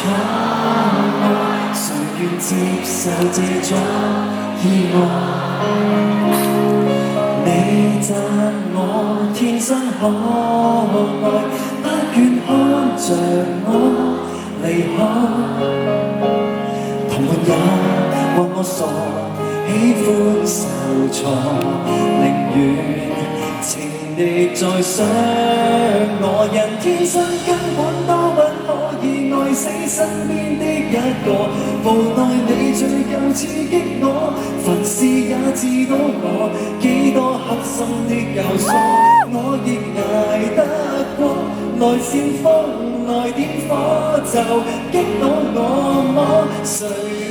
錯愛，誰願接受這種意外？你讚我天生可愛，不願看着我離開。同伴也話我傻，喜歡受挫，寧願情敵在想我。人天生根本都不可以愛死身邊的一個，無奈你最夠刺激我，凡事也知道我幾多黑心的教唆，我亦捱得過。來煽風來點火就擊倒我麼？誰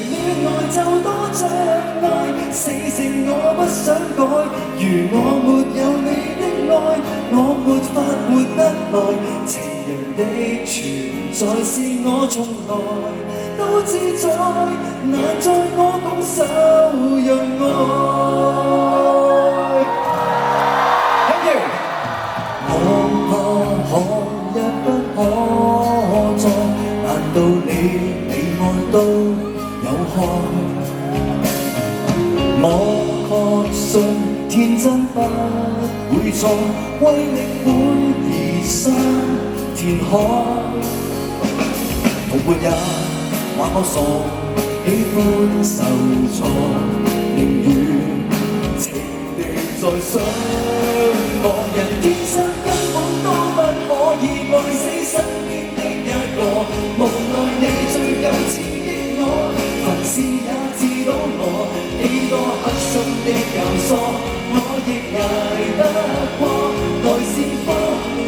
戀愛就多障礙，死性我不想改。如我沒有你的愛，我沒法活得來。情人的存在是我從來都自在，難在我拱手讓愛。Thank you。我一不可再，難道你愛都有害？我確信天真不會錯，威力會移山填海。同伴也話我傻，喜歡受挫，寧願情敵在想我。人天生根本都不可以愛死身邊的一個，無奈你最夠刺激我，凡事也知道我幾多黑心的教唆，我亦捱得過。來煽風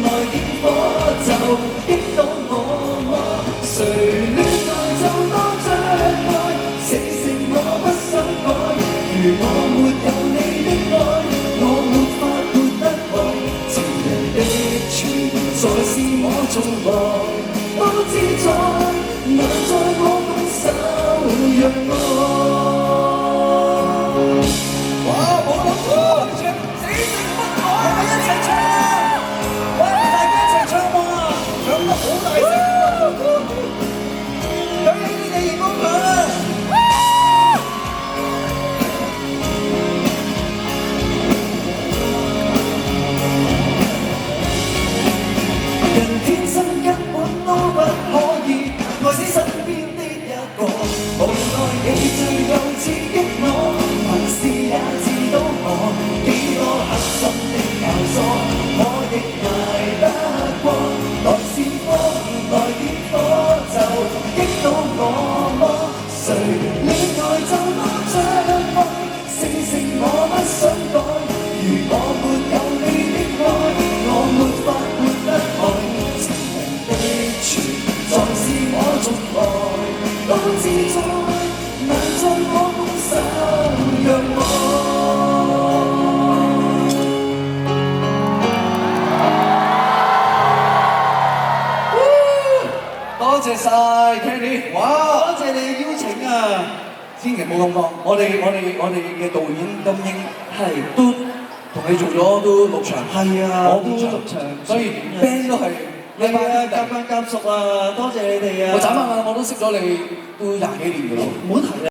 來點火就擊倒我麼？誰戀愛就多障礙，死性我不想改。如我沒有你的愛，我沒法活得來。情人的存在是我從來都自在，難在我拱手讓愛。哇！冇諗過你唱死性不改，係咪一齊唱啊？喂，大家一齊唱喎，唱得好大聲喎！對你哋熒光棒啊！人天生根本都不可以愛死身邊的一個，無奈你最夠刺激我，凡事也知道我幾多黑心的教唆，我亦捱得過。來煽風來點火就擊倒我麼？誰戀愛就多障礙，死性我不想改。如我沒有你的愛，我沒法活得來。情人的存在是我從來都自在，難在我拱手讓愛。多謝晒 Kenny， 哇！多謝你邀請啊！千祈冇咁講，我哋嘅導演金英係都同你做咗都6場，係啊，我都6場，所以 band 都係係啊，夾飯夾熟啊！多謝你哋啊！我眨下眼，我都識咗你都20幾年㗎咯，唔好提啦。